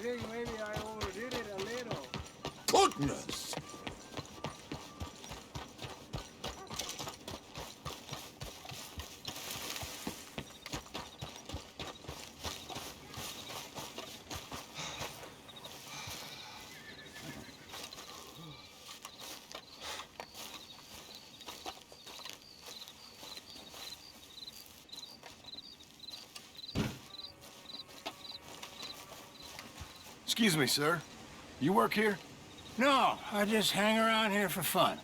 think maybe I overdid it a little. Goodness! Excuse me, sir. You work here? No, I just hang around here for fun.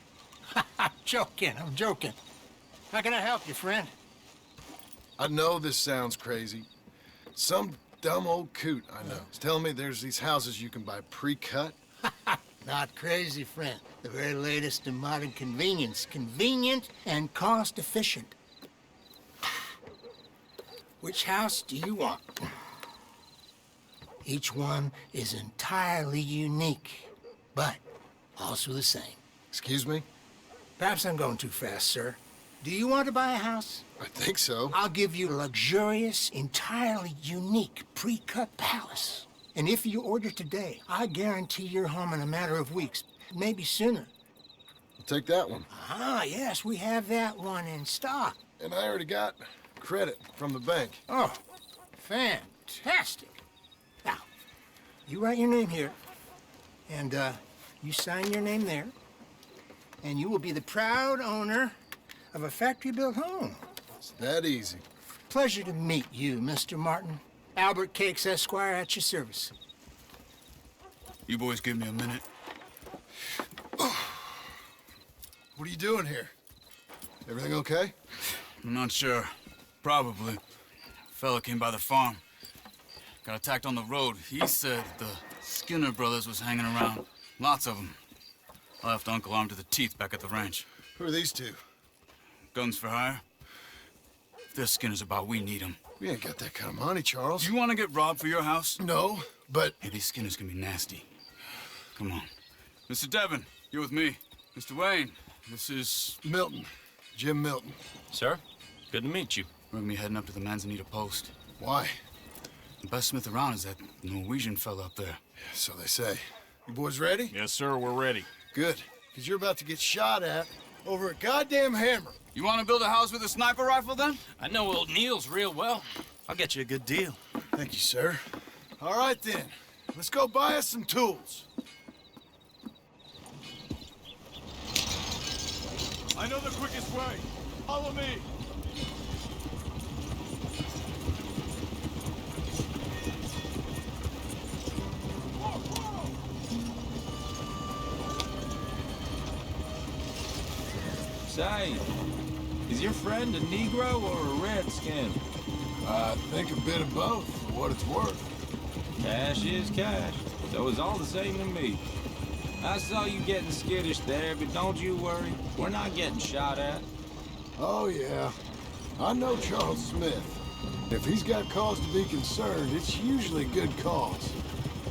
I'm joking. How can I help you, friend? I know this sounds crazy. Some dumb old coot I know is telling me there's these houses you can buy pre-cut. Not crazy, friend. The very latest in modern convenience. Convenient and cost-efficient. Which house do you want? Each one is entirely unique, but also the same. Excuse me? Perhaps I'm going too fast, sir. Do you want to buy a house? I think so. I'll give you a luxurious, entirely unique pre-cut palace. And if you order today, I guarantee you're home in a matter of weeks, maybe sooner. I'll take that one. Ah, yes, we have that one in stock. And I already got credit from the bank. Oh, fantastic. Now, you write your name here, and you sign your name there, and you will be the proud owner of a factory-built home. It's that easy. Pleasure to meet you, Mr. Martin. Albert Cakes, Esquire, at your service. You boys give me a minute. What are you doing here? Everything okay? I'm not sure. Probably. Fella came by the farm. Got attacked on the road. He said the Skinner brothers was hanging around. Lots of them. I left Uncle armed to the teeth back at the ranch. Who are these two? Guns for hire? If there's Skinners about, we need them. We ain't got that kind of money, Charles. You want to get robbed for your house? No, but... Hey, these Skinners can be nasty. Come on. Mr. Devon, you're with me. Mr. Wayne, this is... Milton. Jim Milton. Sir, good to meet you. We're gonna be heading up to the Manzanita post. Why? The best smith around is that Norwegian fella up there. So they say. You boys ready? Yes, sir, we're ready. Good, because you're about to get shot at over a goddamn hammer. You want to build a house with a sniper rifle, then? I know old Neil's real well. I'll get you a good deal. Thank you, sir. All right, then. Let's go buy us some tools. I know the quickest way. Follow me. Say, is your friend a Negro or a Redskin? I think a bit of both, for what it's worth. Cash is cash, so it's all the same to me. I saw you getting skittish there, but don't you worry. We're not getting shot at. Oh, yeah. I know Charles Smith. If he's got cause to be concerned, it's usually good cause.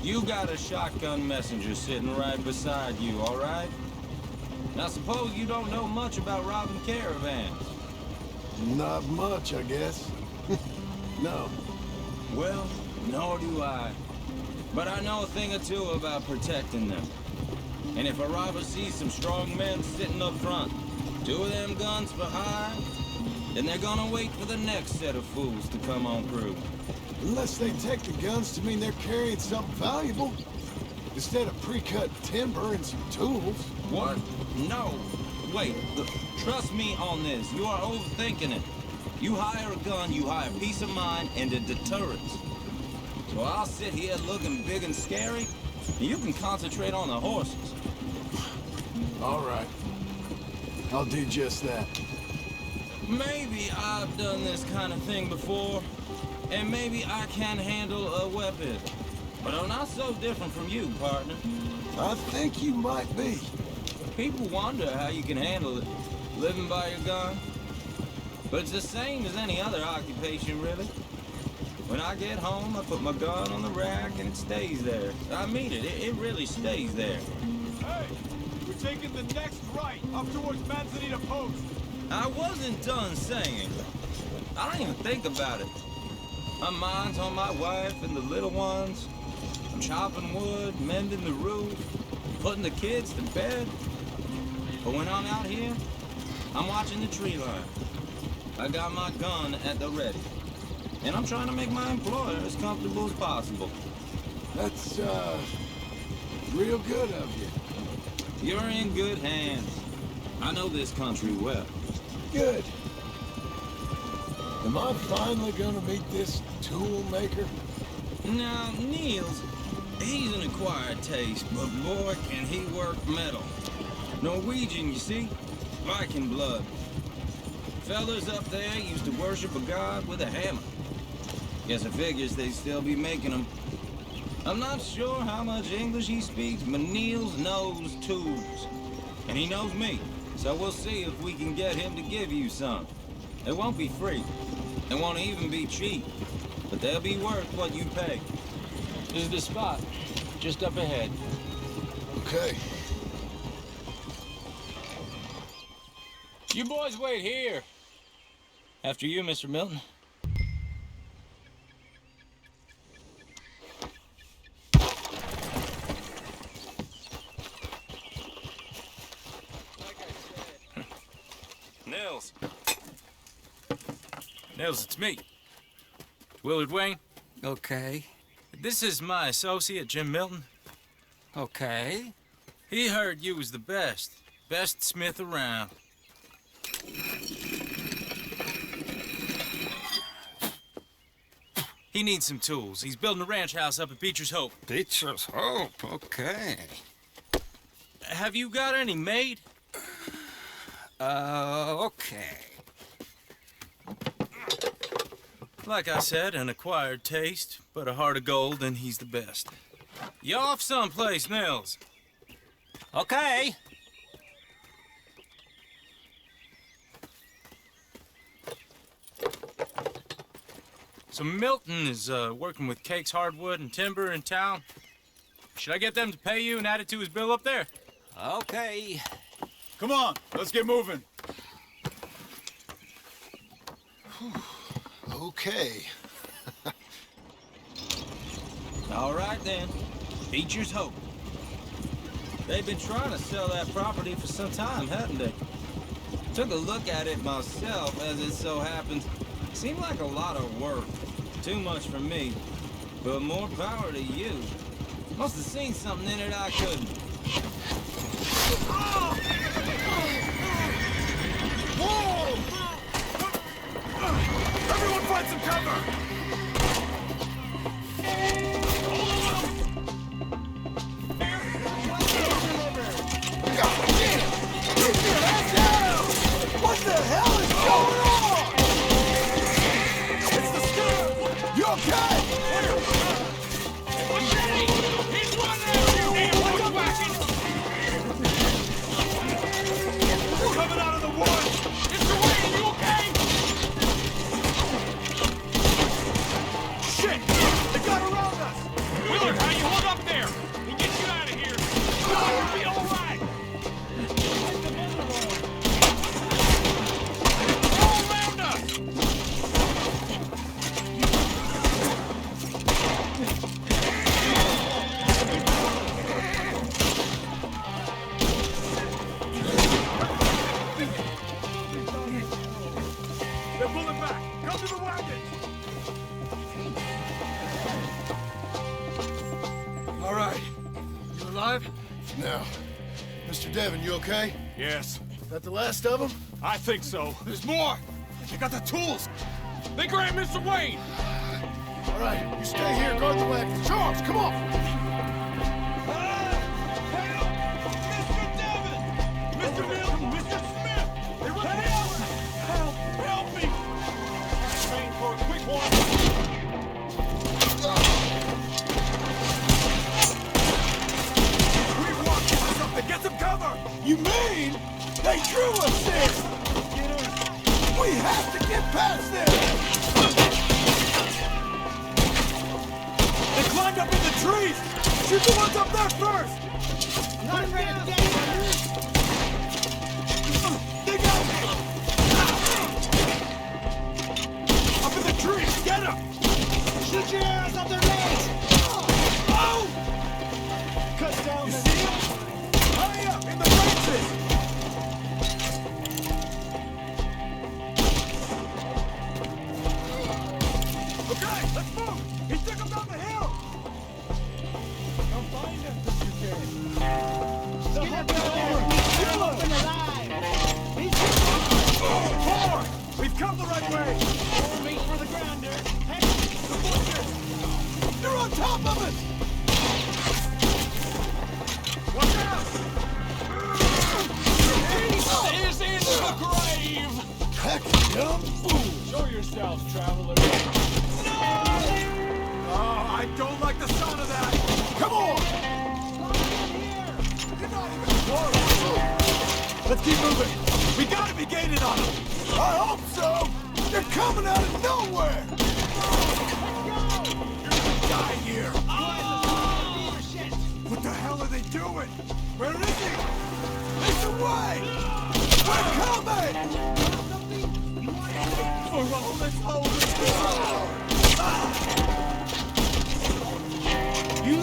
You got a shotgun messenger sitting right beside you, all right? Now suppose you don't know much about robbing caravans. Not much, I guess. No. Well, nor do I. But I know a thing or two about protecting them. And if a robber sees some strong men sitting up front, 2 of them guns for hire, then they're gonna wait for the next set of fools to come on through. Unless they take the guns to mean they're carrying something valuable. Instead of pre-cut timber and some tools. What? No. Wait, look, trust me on this. You are overthinking it. You hire a gun, you hire peace of mind and a deterrence. So I'll sit here looking big and scary, and you can concentrate on the horses. All right. I'll do just that. Maybe I've done this kind of thing before, and maybe I can handle a weapon. But I'm not so different from you, partner. I think you might be. People wonder how you can handle it, living by your gun. But it's the same as any other occupation, really. When I get home, I put my gun on the rack and it stays there. I mean it, it really stays there. Hey, we're taking the next right, up towards Manzanita Post. I wasn't done saying. I don't even think about it. My mind's on my wife and the little ones. I'm chopping wood, mending the roof, putting the kids to bed. But when I'm out here, I'm watching the tree line. I got my gun at the ready. And I'm trying to make my employer as comfortable as possible. That's, real good of you. You're in good hands. I know this country well. Good. Am I finally gonna meet this tool maker? Now, Niels, he's an acquired taste, but boy, can he work metal. Norwegian, you see? Viking blood. Fellas up there used to worship a god with a hammer. Guess it figures they'd still be making them. I'm not sure how much English he speaks, but Niels knows tools. And he knows me, so we'll see if we can get him to give you some. It won't be free. It won't even be cheap. But they'll be worth what you pay. This is the spot. Just up ahead. Okay. You boys wait here. After you, Mr. Milton. Nils. Nils, it's me. Willard Wayne. Okay. This is my associate, Jim Milton. Okay. He heard you was the best. Best smith around. He needs some tools. He's building a ranch house up at Beecher's Hope. Beecher's Hope, okay. Have you got any made? Okay. Like I said, an acquired taste, but a heart of gold, and he's the best. You off someplace, Nils? Okay. So Milton is working with Cake's Hardwood and Timber in town. Should I get them to pay you and add it to his bill up there? Okay. Come on, let's get moving. Okay. All right, then. Beecher's Hope. They've been trying to sell that property for some time, haven't they? Took a look at it myself, as it so happens. Seemed like a lot of work. Too much for me. But more power to you. Must have seen something in it I couldn't. Everyone find some cover! What the hell is going on? It's the scout! You okay? He's running at you! Damn, whacking! Coming out of the woods! Mr. Wayne, you okay? Shit! They got around us! Willard, how you hold up there? We'll get you out of here! You'll be all right! All around us! They're pulling back! Come to the wagons! All right. You alive? Now, Mr. Devon, you okay? Yes, That the last of them? I think so. There's more! They got the tools! They grabbed Mr. Wayne! All right, you stay here, guard the wagons. Charles, come on! Mr. Milton! Mr. Smith! They run Help! Help me! Train for a quick one! We walked into something! Get some cover! You mean they drew us in? We have to get past them! They climbed up in the trees! Shoot the ones up there first! Not afraid of death. They got me! Up in the trees! Get him! Shoot your arrows up their legs. Oh! off of us! Watch out! He's in the grave! Heck, young fool! Show yourselves, travelers. Oh, I don't like the sound of that! Come on! You're not even close! Let's keep moving! We gotta be gaining on them! I hope so! They're coming out of nowhere! You're gonna die here! What the hell are they doing? Where is he? It's away! We're coming! For all this holy You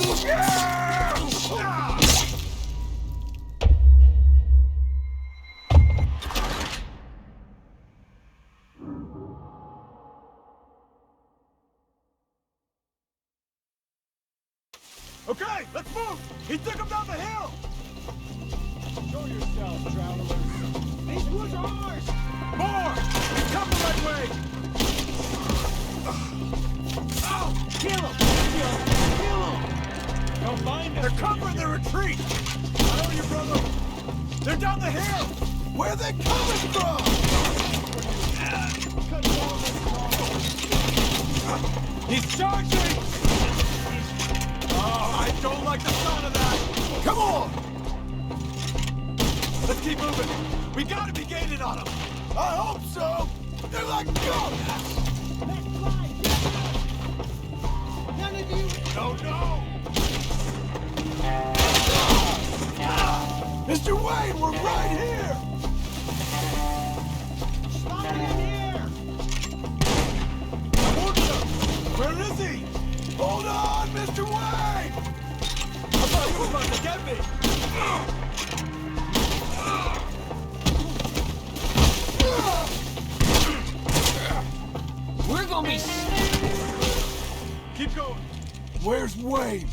Okay, let's move! He took him down the hill! Show yourselves, travelers. These woods are ours! More! He's coming the right way! Oh! Kill him! Kill him! Don't find us! They're covering their retreat! I know you, brother! They're down the hill! Where are they coming from? He's charging! Oh, I don't like the sound of that! Come on! Let's keep moving! We gotta be gaining on them! I hope so! They're like ghosts! Let's fly! None of you! No, no! Mr. Wayne, we're right here! Slide in here! Where is he? Hold on, Mr. Wayne! I thought you were about to get me! We're gonna be... Keep going. Where's Wayne?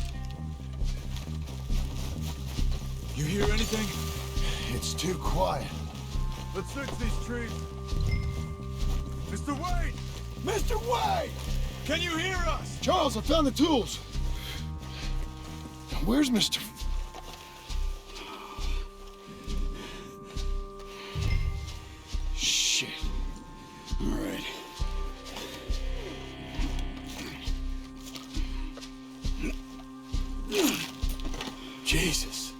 You hear anything? It's too quiet. Let's search these trees. Mr. Wayne! Mr. Wayne! Can you hear us? Charles, I found the tools. Where's Mr. Shit. All right. Jesus.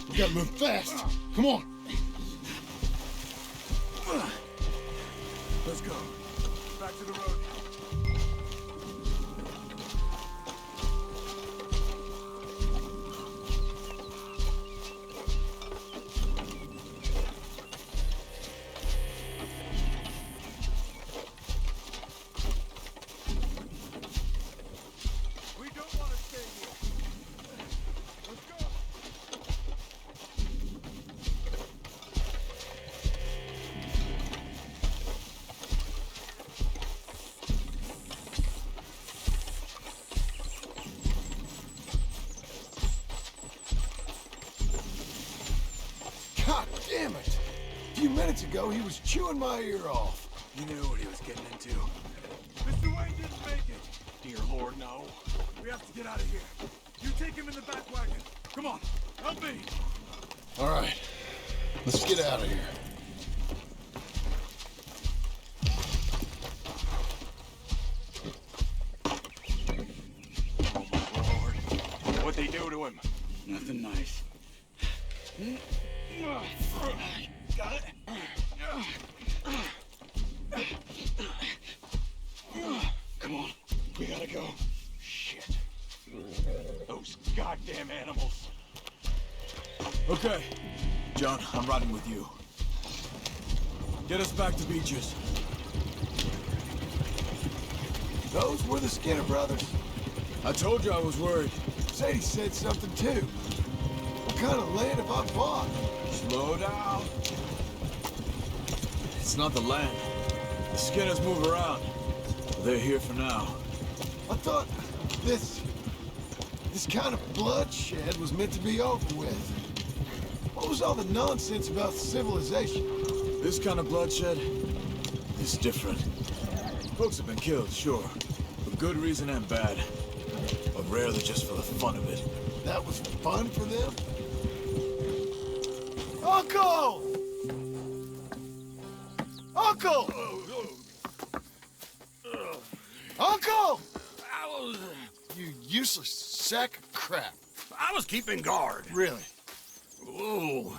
We gotta move fast. Come on. Let's go. Back to the road. We don't want to stay here. Let's go. God damn it! A few minutes ago, he was chewing my ear off. He knew what he was getting into. Mr. Wayne didn't make it. Dear Lord, no. We have to get out of here. You take him in the back wagon. Come on, help me. All right, let's get out of here. Oh, my Lord. What'd they do to him? Nothing nice. Got it? Come on, we gotta go. Shit. Those goddamn animals. Okay, John, I'm riding with you. Get us back to Beaches. Those were the Skinner brothers. I told you I was worried. Sadie said something too. What kind of land have I bought? Slow down. It's not the land. The Skinners move around. They're here for now. I thought this kind of bloodshed was meant to be over with. What was all the nonsense about civilization? This kind of bloodshed is different. Folks have been killed, sure. But Good reason and bad. But rarely just for the fun of it. That was fun for them? Uncle! Uncle! Uncle! You useless sack of crap. I was keeping guard. Really? Whoa.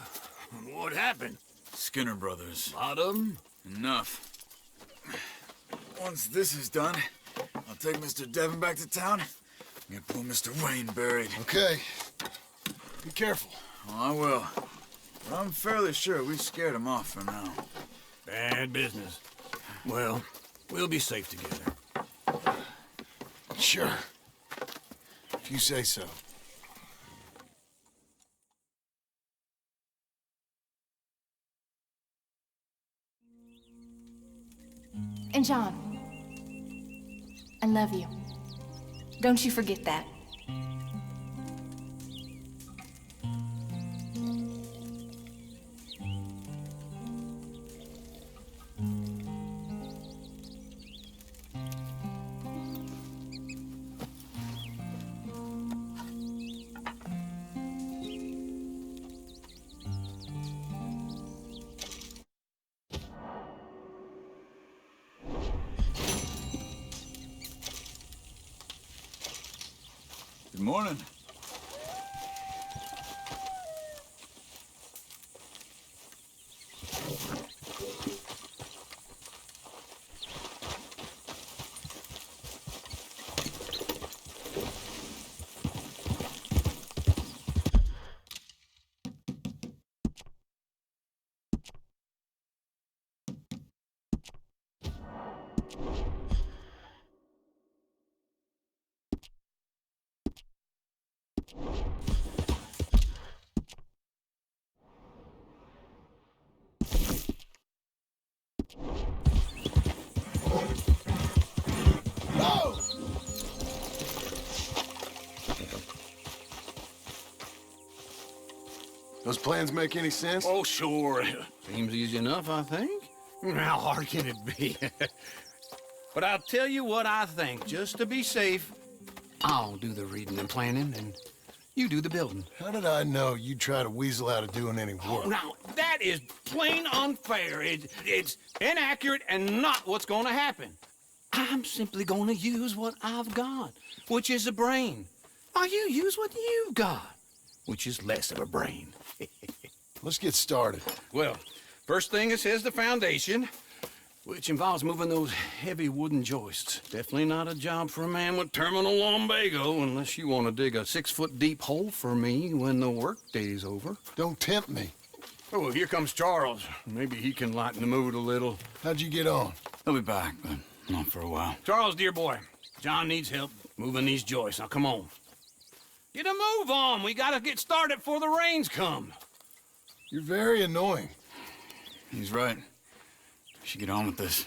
What happened? Skinner Brothers. Lot of them? Enough. Once this is done, I'll take Mr. Devon back to town and get poor Mr. Wayne buried. Okay. Be careful. Oh, I will. But I'm fairly sure we scared him off for now. Bad business. Well, we'll be safe together. Sure. If you say so. And John, I love you. Don't you forget that. Good morning. Those plans make any sense? Oh, sure. Seems easy enough, I think. How hard can it be? But I'll tell you what I think. Just to be safe, I'll do the reading and planning, and you do the building. How did I know you'd try to weasel out of doing any work? Now, that is plain unfair. It's inaccurate and not what's going to happen. I'm simply going to use what I've got, which is a brain. While you use what you've got, which is less of a brain. Let's get started. Well, first thing it says the foundation, which involves moving those heavy wooden joists. Definitely not a job for a man with terminal lumbago, unless you want to dig a 6-foot deep hole for me when the workday's over. Don't tempt me. Oh, here comes Charles. Maybe he can lighten the mood a little. How'd you get on? He'll be back, but not for a while. Charles, dear boy, John needs help moving these joists. Now, come on. Get a move on. We gotta get started before the rains come. You're very annoying. He's right. We should get on with this.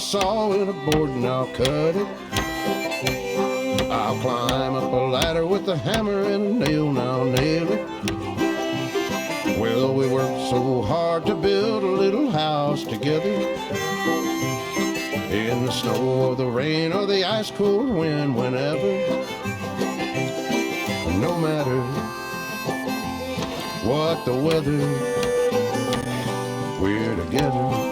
saw and a board and I'll cut it. I'll climb up a ladder with a hammer and a nail and I'll nail it. Well, we worked so hard to build a little house together. In the snow or the rain or the ice cold wind, whenever. No matter what the weather. We're together.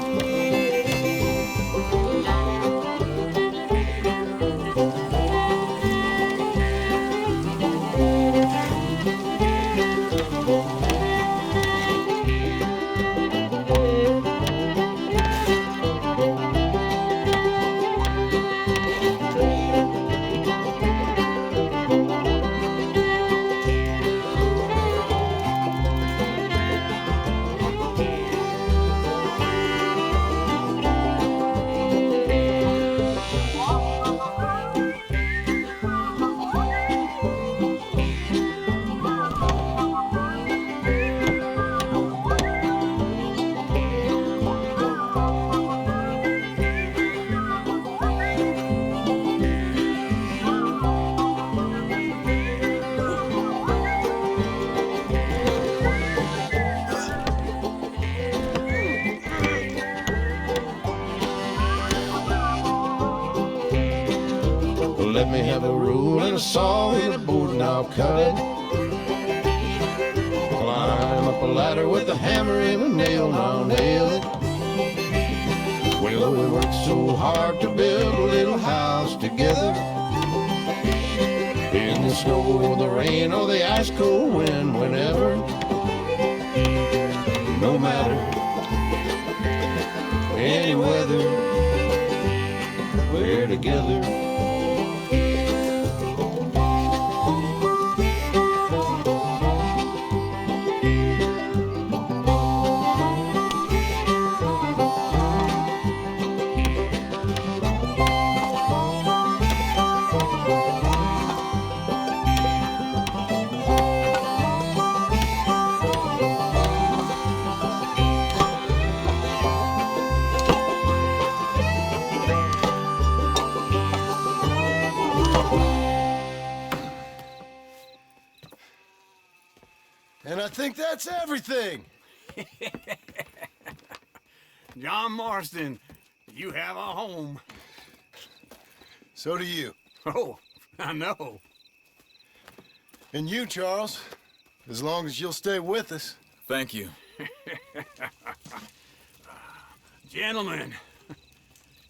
Let me have a rule and a saw and a board and I'll cut it. Climb up a ladder with a hammer and a nail and I'll nail it. Well, we worked so hard to build a little house together. In the snow or the rain or the ice cold wind, whenever. No matter any weather, we're together. And I think that's everything. John Marston, you have a home. So do you. Oh, I know. And you, Charles, as long as you'll stay with us. Thank you. Gentlemen,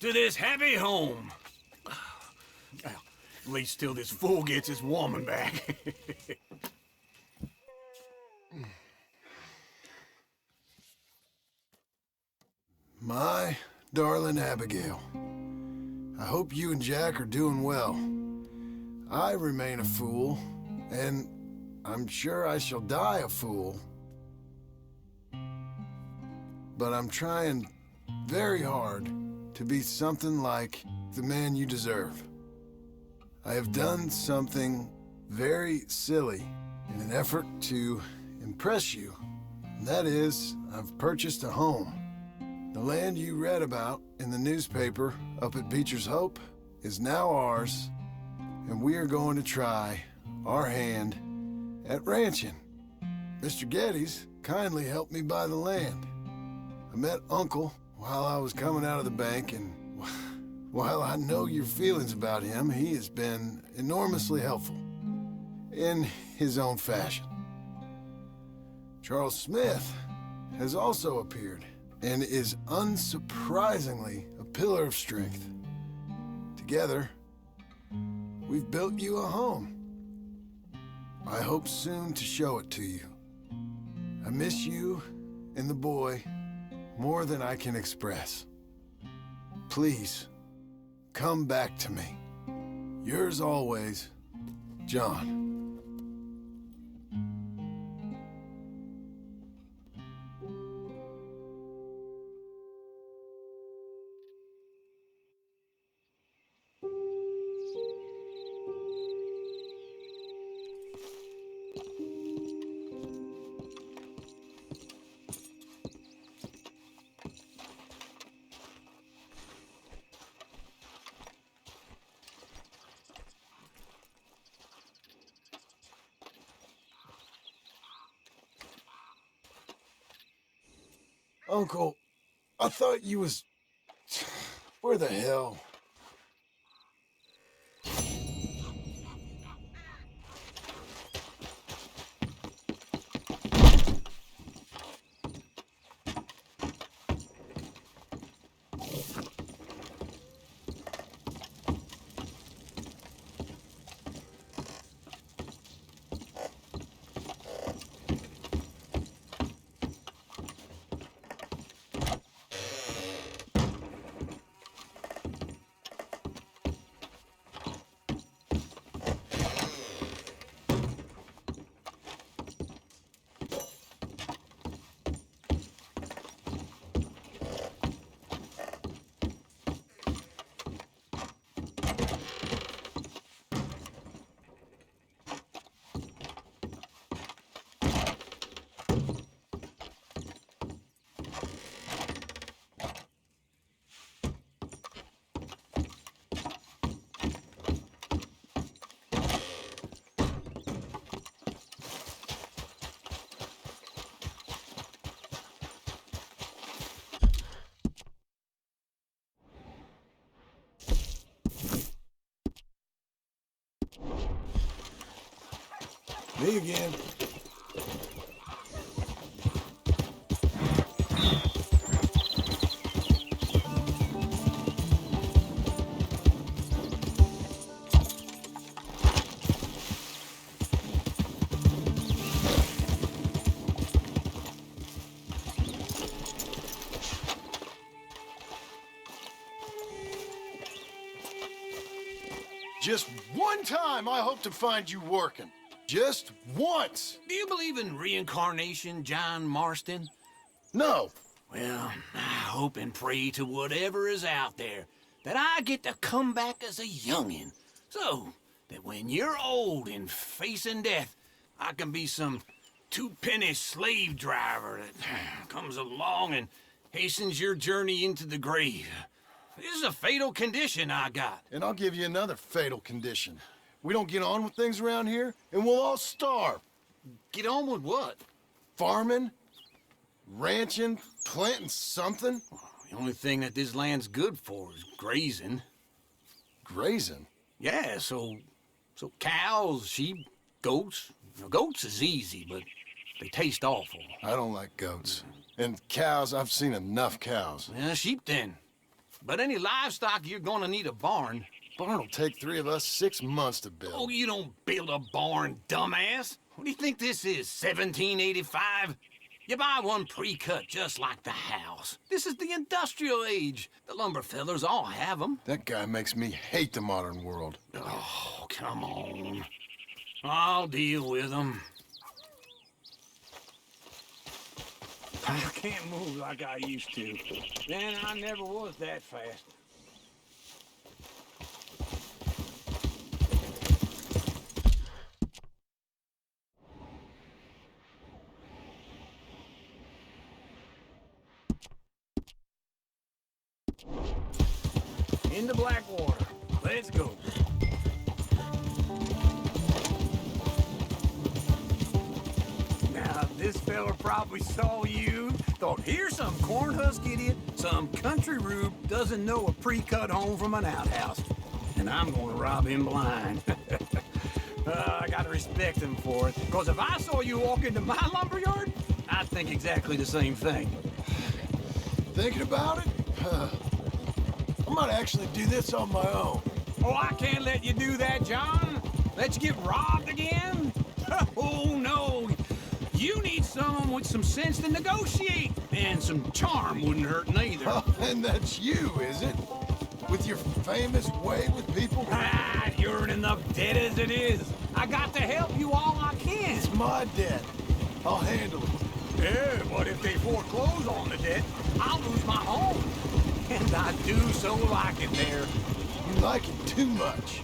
to this happy home. Well, at least till this fool gets his woman back. My darling Abigail, I hope you and Jack are doing well. I remain a fool, and I'm sure I shall die a fool. But I'm trying very hard to be something like the man you deserve. I have done something very silly in an effort to impress you, and that is, I've purchased a home. The land you read about in the newspaper up at Beecher's Hope is now ours, and we are going to try our hand at ranching. Mr. Geddes kindly helped me buy the land. I met Uncle while I was coming out of the bank, and while I know your feelings about him, he has been enormously helpful in his own fashion. Charles Smith has also appeared and is unsurprisingly a pillar of strength. Together, we've built you a home. I hope soon to show it to you. I miss you and the boy more than I can express. Please, come back to me. Yours always, John. Uncle, I thought you was... Where the hell? Me again. Just one time I hope to find you working. Just once. Do you believe in reincarnation, John Marston? No. Well, I hope and pray to whatever is out there that I get to come back as a youngin', so that when you're old and facing death, I can be some two-penny slave driver that comes along and hastens your journey into the grave. This is a fatal condition I got. And I'll give you another fatal condition. We don't get on with things around here, and we'll all starve. Get on with what? Farming, ranching, planting something. The only thing that this land's good for is grazing. Grazing? Yeah, so cows, sheep, goats. Now, goats is easy, but they taste awful. I don't like goats. And cows, I've seen enough cows. Yeah, sheep then. But any livestock, you're gonna need a barn. Barn will take 3 of us 6 months to build. Oh, you don't build a barn, dumbass. What do you think this is, 1785? You buy one pre-cut just like the house. This is the industrial age. The lumber fellers all have them. That guy makes me hate the modern world. Oh, come on. I'll deal with them. I can't move like I used to. Man, I never was that fast. In the Blackwater. Let's go. Now, this fella probably saw you, thought, here's some cornhusk idiot, some country rube doesn't know a pre-cut home from an outhouse. And I'm gonna rob him blind. I gotta respect him for it, because if I saw you walk into my lumberyard, I'd think exactly the same thing. Thinking about it? I might actually do this on my own. Oh, I can't let you do that, John. Let you get robbed again? Oh, no. You need someone with some sense to negotiate. And some charm wouldn't hurt neither. Oh, and that's you, is it? With your famous way with people? Ah, you're in enough debt as it is. I got to help you all I can. It's my debt. I'll handle it. Yeah, but if they foreclose on the debt, I'll lose my home. And I do so like it there. You like it too much.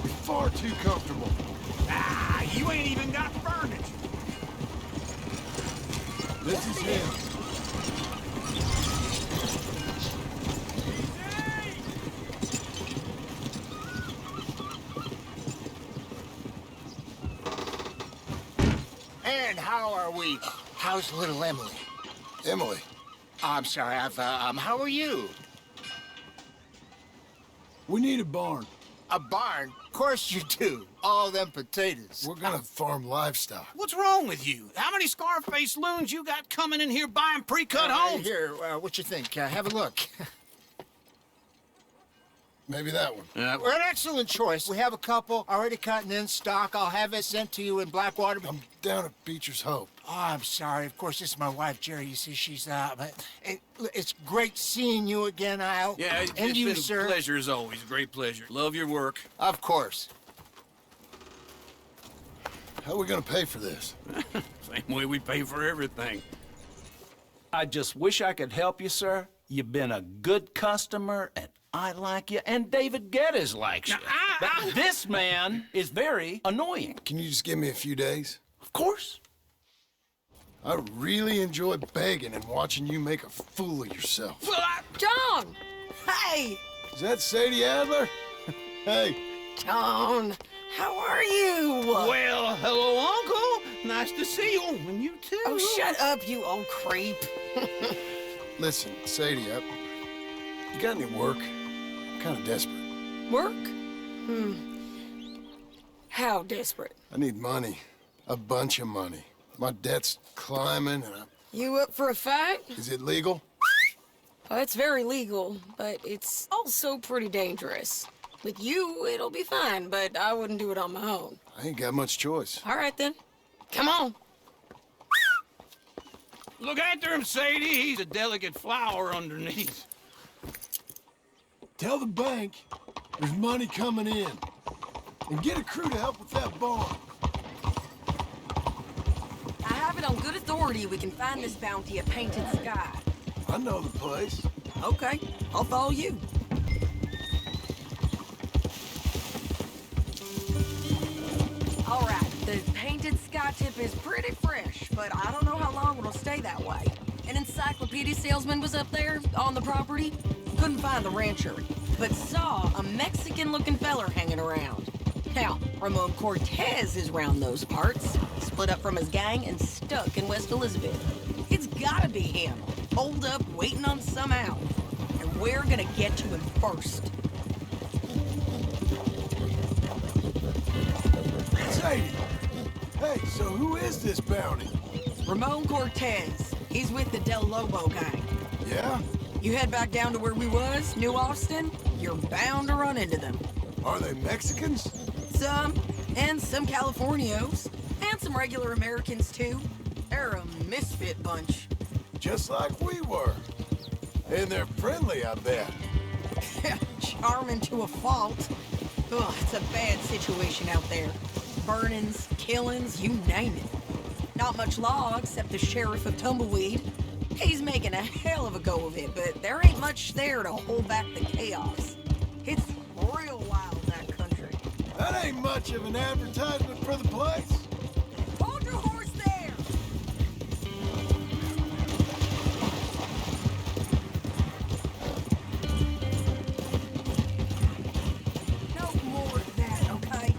You're far too comfortable. Ah, you ain't even got furniture. This is him. And how are we? How's little Emily? Emily. I'm sorry, how are you? We need a barn. A barn? Of course you do. All them potatoes. We're gonna farm livestock. What's wrong with you? How many Scarface loons you got coming in here buying pre-cut homes? Here, what you think? Have a look. Maybe that one. We're an excellent choice. We have a couple already cut and in stock. I'll have it sent to you in Blackwater. I'm down at Beecher's Hope. Oh, I'm sorry. Of course, this is my wife, Jerry. You see, she's it's great seeing you again, Al. Yeah, it's you, been sir. a pleasure as always. Great pleasure. Love your work. Of course. How are we gonna pay for this? Same way we pay for everything. I just wish I could help you, sir. You've been a good customer, and I like you, and David Geddes likes you. But this man is very annoying. Can you just give me a few days? Of course. I really enjoy begging and watching you make a fool of yourself. John! Hey! Is that Sadie Adler? Hey. John, how are you? Well, hello, Uncle. Nice to see you. And you too. Oh, shut up, you old creep. Listen, Sadie, you got any work? I'm kind of desperate. Work? How desperate? I need money. A bunch of money. My debt's climbing, and You up for a fight? Is it legal? Well, it's very legal, but it's also pretty dangerous. With you, it'll be fine, but I wouldn't do it on my own. I ain't got much choice. All right, then. Come on. Look after him, Sadie. He's a delicate flower underneath. Tell the bank there's money coming in. And get a crew to help with that barn. I have it on good authority we can find this bounty at Painted Sky. I know the place. Okay, I'll follow you. All right, the Painted Sky tip is pretty fresh, but I don't know how long it'll stay that way. An encyclopedia salesman was up there on the property. Couldn't find the rancher, but saw a Mexican-looking feller hanging around. Now, Ramon Cortez is round those parts, split up from his gang and stuck in West Elizabeth. It's gotta be him, holed up, waiting on some out. And we're gonna get to him first. Sadie! Hey, so who is this bounty? Ramon Cortez. He's with the Del Lobo gang. Yeah? You head back down to where we was, New Austin, you're bound to run into them. Are they Mexicans? Some, and some Californios, and some regular Americans too. They're a misfit bunch. Just like we were. And they're friendly, I bet. Charming to a fault. Ugh, it's a bad situation out there. Burnings, killings, you name it. Not much law except the sheriff of Tumbleweed. He's making a hell of a go of it, but there ain't much there to hold back the chaos. It's real wild, that country. That ain't much of an advertisement for the place. Hold your horse there! No more of that, okay?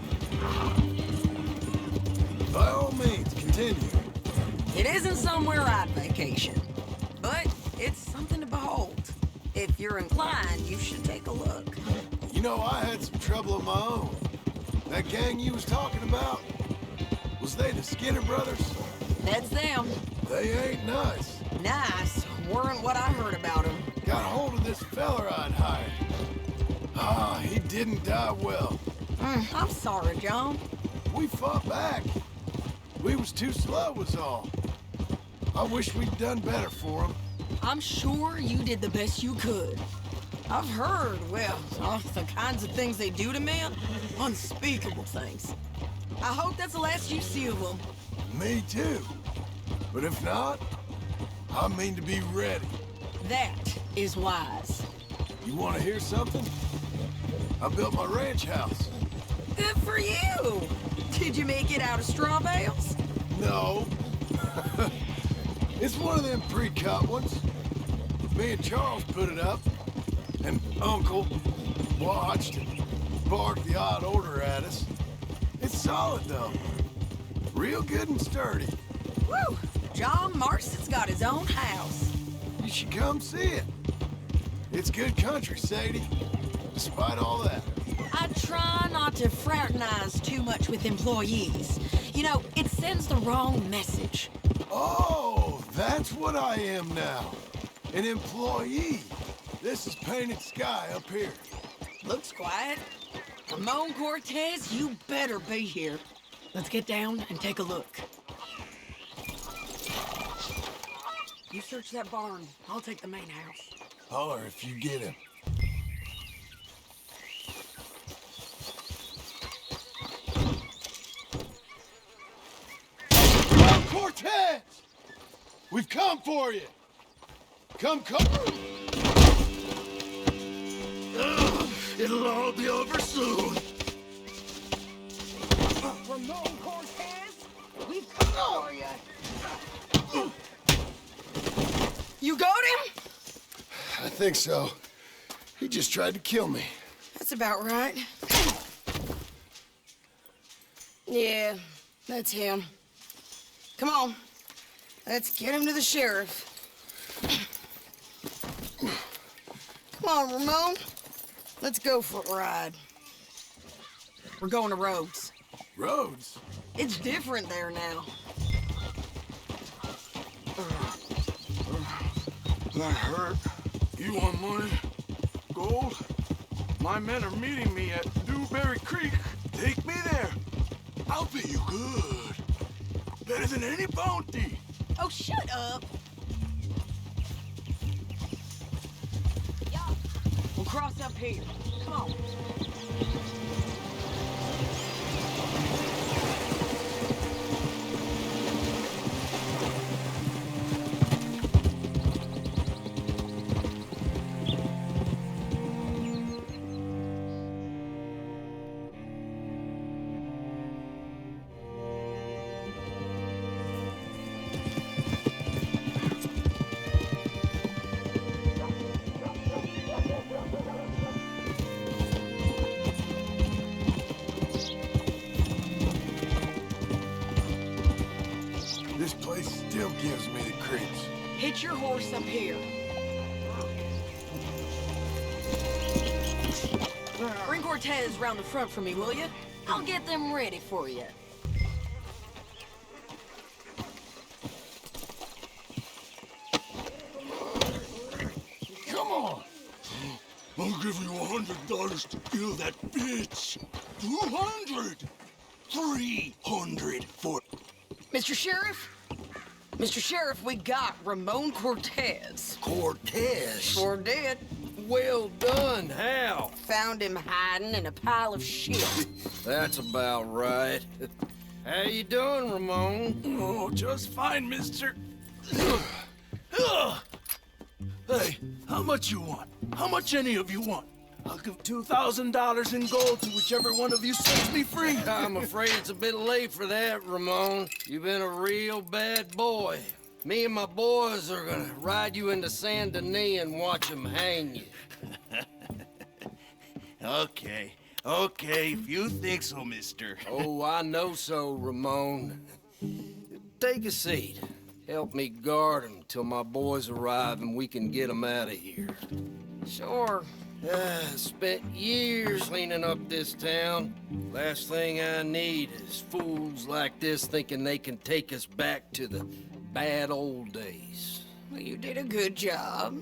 By all means, continue. It isn't somewhere I'd vacation, but it's something to behold. If you're inclined, you should take a look. You know, I had some trouble of my own. That gang you was talking about, was they the Skinner brothers? That's them. They ain't nice. Nice weren't what I heard about them. Got hold of this feller I'd hired. Ah, he didn't die well. I'm sorry, John. We fought back. We was too slow was all. I wish we'd done better for him. I'm sure you did the best you could. I've heard, well, the kinds of things they do to men. Unspeakable things. I hope that's the last you see of them. Me too. But if not, I mean to be ready. That is wise. You want to hear something? I built my ranch house. Good for you. Did you make it out of straw bales? No. It's one of them pre-cut ones. Me and Charles put it up, and Uncle watched and barked the odd order at us. It's solid, though. Real good and sturdy. Woo! John Marston's got his own house. You should come see it. It's good country, Sadie, despite all that. I try not to fraternize too much with employees. You know, it sends the wrong message. Oh, that's what I am now. An employee. This is Painted Sky up here. Looks quiet. Ramon Cortez, you better be here. Let's get down and take a look. You search that barn. I'll take the main house. Holler if you get him. Cortez! We've come for you! Come! It'll all be over soon. Ramon Cortez, we've come for you. You got him? I think so. He just tried to kill me. That's about right. Yeah, that's him. Come on, let's get him to the sheriff. Come on, Ramon. Let's go for a ride. We're going to Rhodes. Rhodes? It's different there now. That hurt. You want money? Gold? My men are meeting me at Newberry Creek. Take me there. I'll pay you good. Better than any bounty. Oh, shut up. We'll cross up here. Come on. This place still gives me the creeps. Hitch your horse up here. Bring Cortez round the front for me, will you? I'll get them ready for you. Come on. I'll give you $100 to kill that bitch. 200. 300 for... Mr. Sheriff? Mr. Sheriff, we got Ramon Cortez. Cortez? Sure did. Well done, Hal. Found him hiding in a pile of shit. That's about right. How you doing, Ramon? Oh, just fine, mister. Hey, how much you want? How much any of you want? I'll give $2,000 in gold to whichever one of you sets me free. I'm afraid it's a bit late for that, Ramon. You've been a real bad boy. Me and my boys are gonna ride you into Saint Denis and watch them hang you. Okay, if you think so, mister. Oh, I know so, Ramon. Take a seat. Help me guard them till my boys arrive and we can get them out of here. Sure. Spent years cleaning up this town. Last thing I need is fools like this thinking they can take us back to the bad old days. Well, you did a good job.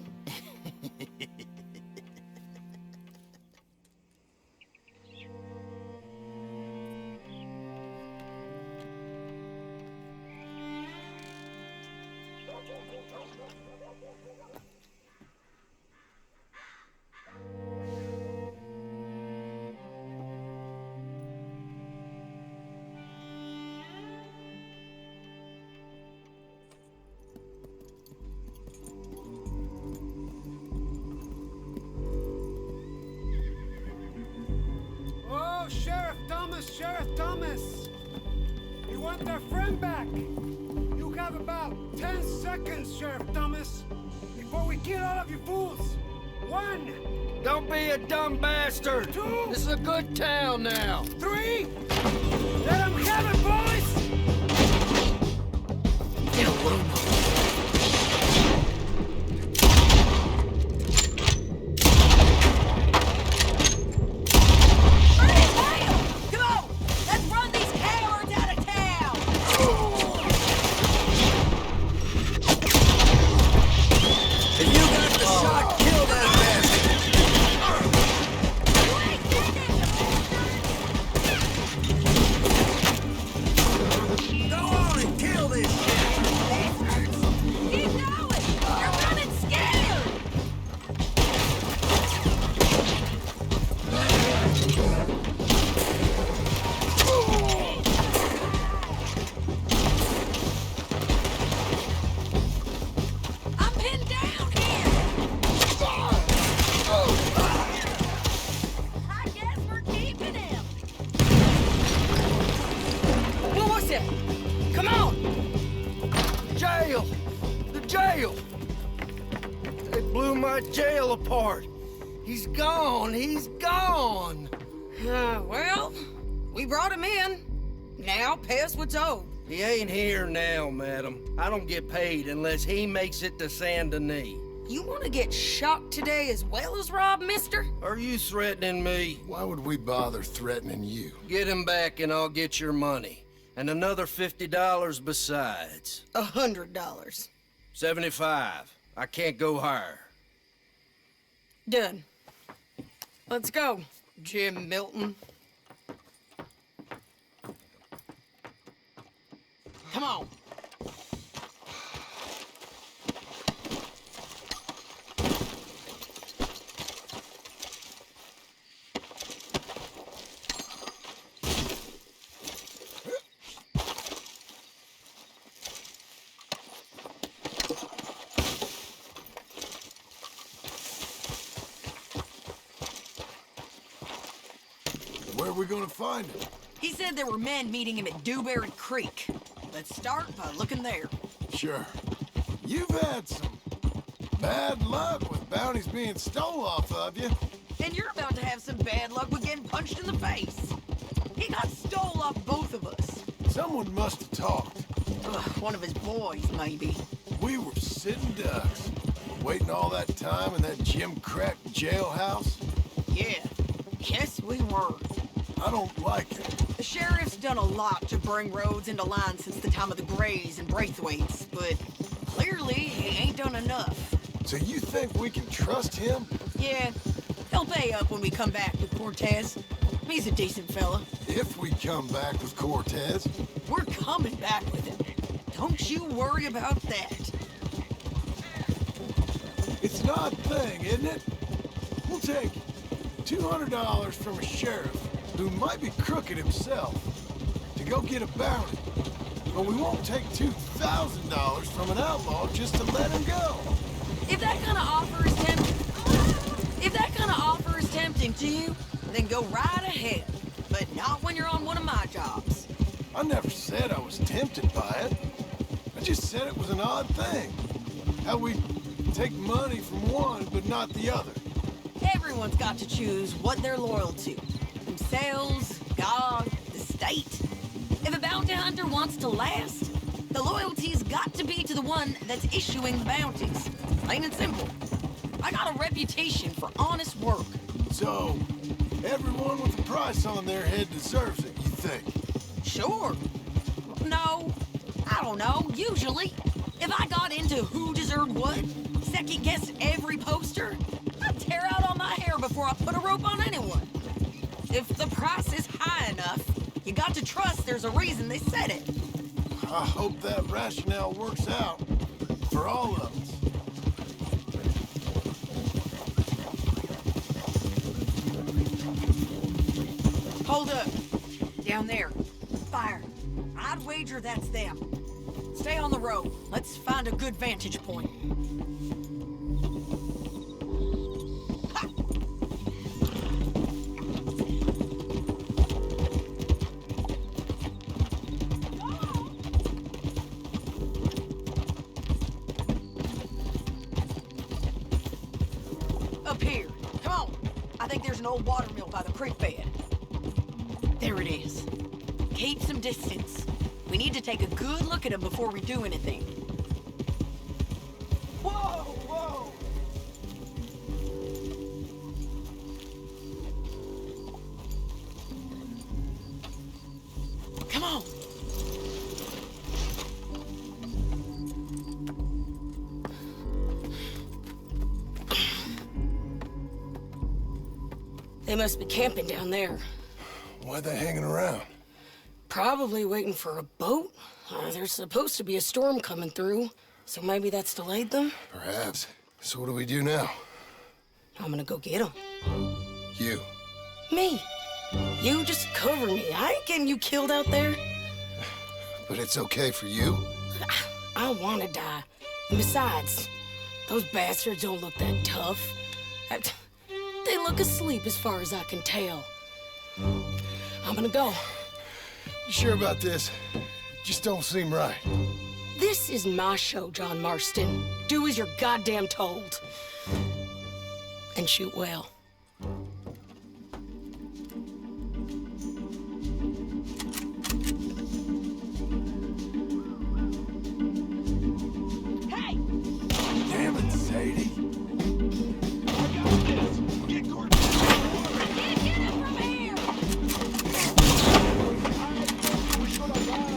Sheriff Thomas! You want their friend back? You have about 10 seconds, Sheriff Thomas, before we kill all of you fools. 1. Don't be a dumb bastard. 2. This is a good town now. 3. Let them have it, boys! Jail apart. He's gone. He's gone. Well, we brought him in. Now pay us what's owed. He ain't here now, madam. I don't get paid unless he makes it to Saint Denis. You want to get shot today as well as rob, mister? Are you threatening me? Why would we bother threatening you? Get him back and I'll get your money. And another $50 besides. $100. 75. I can't go higher. Done. Let's go, Jim Milton. Come on. Where are we gonna find him? He said there were men meeting him at Dewberry Creek. Let's start by looking there. Sure. You've had some bad luck with bounties being stole off of you. And you're about to have some bad luck with getting punched in the face. He got stole off both of us. Someone must have talked. One of his boys, maybe. We were sitting ducks, waiting all that time in that Jim Crack jailhouse. Yeah. Yes, we were. I don't like it. The sheriff's done a lot to bring roads into line since the time of the Grays and Braithwaites, but clearly he ain't done enough. So you think we can trust him? Yeah, he'll pay up when we come back with Cortez. He's a decent fella. If we come back with Cortez. We're coming back with him. Don't you worry about that. It's an odd thing, isn't it? We'll take $200 from a sheriff who might be crooked himself to go get a bounty. But we won't take $2,000 from an outlaw just to let him go. If that kind of offer is tempting to you, then go right ahead. But not when you're on one of my jobs. I never said I was tempted by it. I just said it was an odd thing. How we take money from one but not the other. Everyone's got to choose what they're loyal to. Themselves, God, the state. If a bounty hunter wants to last, the loyalty's got to be to the one that's issuing the bounties. Plain and simple. I got a reputation for honest work. So, everyone with a price on their head deserves it, you think? Sure. No, I don't know, usually. If I got into who deserved what, second-guessed every poster, I'd tear out all my hair before I put a rope on anyone. If the price is high enough, you got to trust there's a reason they said it. I hope that rationale works out for all of us. Hold up. Down there. Fire. I'd wager that's them. Stay on the road. Let's find a good vantage point. Ha! Up here. Come on. I think there's an old water mill by the creek bed. There it is. Keep some distance. We need to take a good look at him before we do anything. Whoa, whoa! Come on! They must be camping down there. Why are they hanging around? Probably waiting for a boat. There's supposed to be a storm coming through, so maybe that's delayed them? Perhaps. So what do we do now? I'm gonna go get them. You. Me. You just cover me. I ain't getting you killed out there. But it's okay for you? I don't want to die. And besides, those bastards don't look that tough. They look asleep as far as I can tell. I'm gonna go. You sure about this? Just don't seem right. This is my show, John Marston. Do as you're goddamn told. And shoot well. Hey! Damn it, Sadie. I got this. Get Cortez. Get him from here! We should have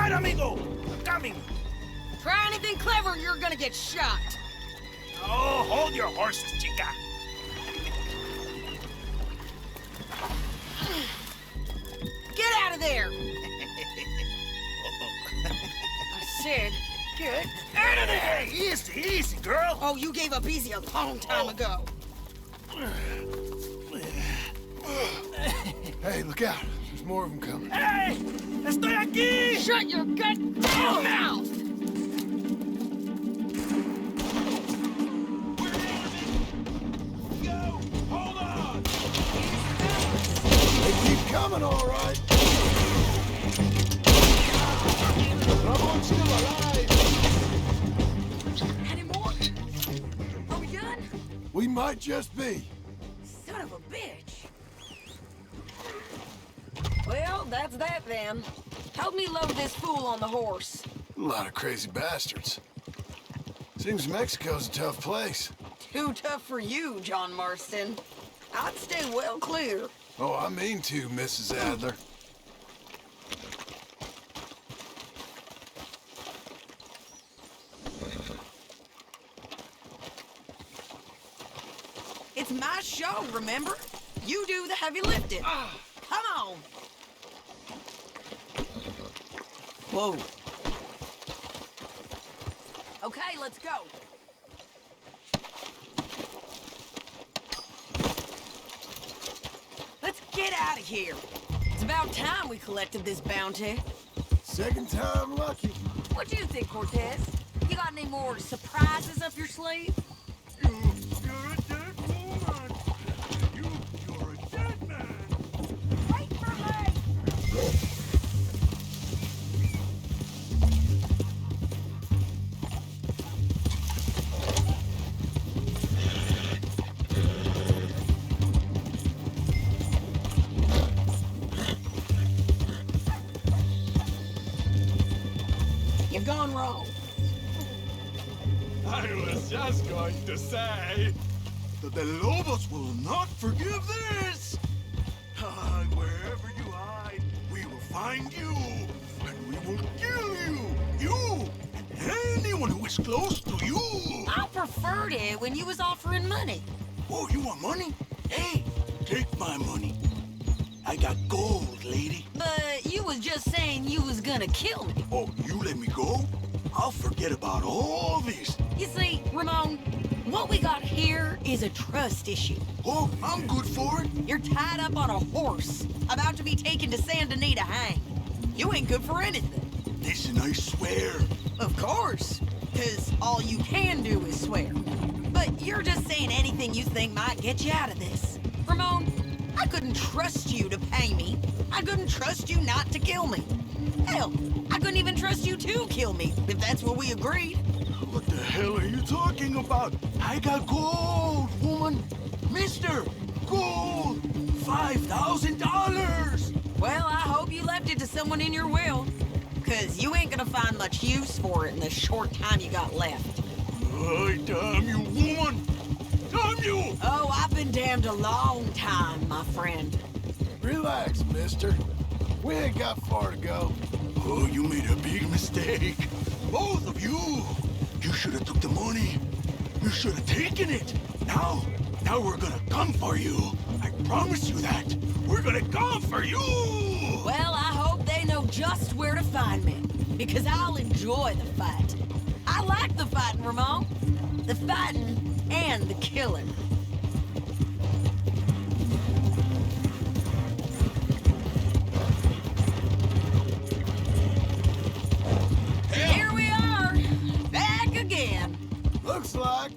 right, amigo. Coming. Try anything clever, you're gonna get shot. Oh, hold your horses, chica. Get out of there! I said, get Out of there! Easy, easy, girl. Oh, you gave up easy a long time ago. Hey, look out. There's more of them coming. Hey! Estoy aquí! Shut your goddamn mouth! Go! Hold on! They keep coming, all right. Ramon's still alive. Any more? Are we done? We might just be. Son of a bitch. Well, that's that then. Help me load this fool on the horse. A lot of crazy bastards. Seems Mexico's a tough place. Too tough for you, John Marston. I'd stay well clear. Oh, I mean to, Mrs. Adler. It's my show, remember? You do the heavy lifting. Come on. Whoa. Okay, let's go. Let's get out of here. It's about time we collected this bounty. Second time lucky. What do you think, Cortez? You got any more surprises up your sleeve? You're a dead woman! You're a dead man! Wait for me! You've gone wrong. I was just going to say that the Lobos will not forgive this! Wherever you hide, we will find you, and we will kill you! You, and anyone who is close to you! I preferred it when you was offering money. Oh, you want money? Hey, take my money. I got gold, lady. But you was just saying you was gonna kill me. Oh, you let me go? I'll forget about all this. You see, Ramon, what we got here is a trust issue. Oh, I'm good for it. You're tied up on a horse, about to be taken to Santa Anita to hang. You ain't good for anything. Listen, I swear. Of course, because all you can do is swear. But you're just saying anything you think might get you out of this. Ramon, I couldn't trust you to pay me. I couldn't trust you not to kill me. Hell, I couldn't even trust you to kill me, if that's what we agreed. What the hell are you talking about? I got gold, woman. Mister, gold. $5,000. Well, I hope you left it to someone in your will. Because you ain't gonna find much use for it in the short time you got left. Oh, damn you, woman. Damn you! Oh, I've been damned a long time, my friend. Relax, mister. We ain't got far to go. Oh, you made a big mistake. Both of you. You should have took the money. You should have taken it. Now we're gonna come for you. I promise you that. We're gonna come for you. Well, I hope they know just where to find me. Because I'll enjoy the fight. I like the fighting, Ramon. The fighting and the killing. Here we are, back again. Looks like.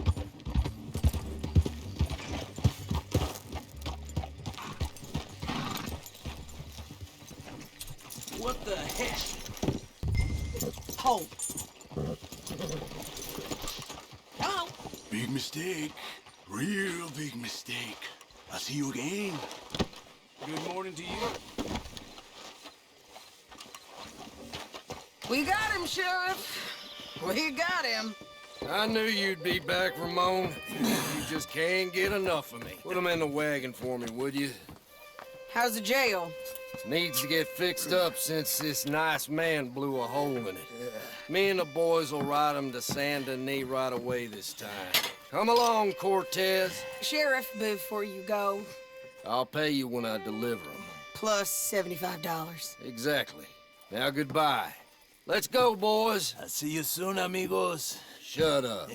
What the heck? Hold. Come on. Big mistake. Real big mistake. I'll see you again. Good morning to you. We got him, Sheriff. We got him. I knew you'd be back, Ramon. You just can't get enough of me. Put him in the wagon for me, would you? How's the jail? Needs to get fixed up since this nice man blew a hole in it. Me and the boys will ride him to Saint Denis right away this time. Come along, Cortez. Sheriff, before you go, I'll pay you when I deliver him. plus $75. Exactly. Now goodbye. Let's go, boys. I'll see you soon, amigos. Shut up.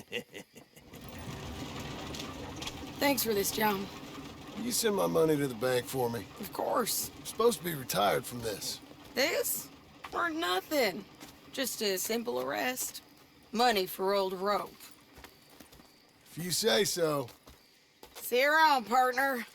Thanks for this, John. You send my money to the bank for me. Of course. I'm supposed to be retired from this. This? For nothing. Just a simple arrest. Money for old rope. If you say so. See you around, partner.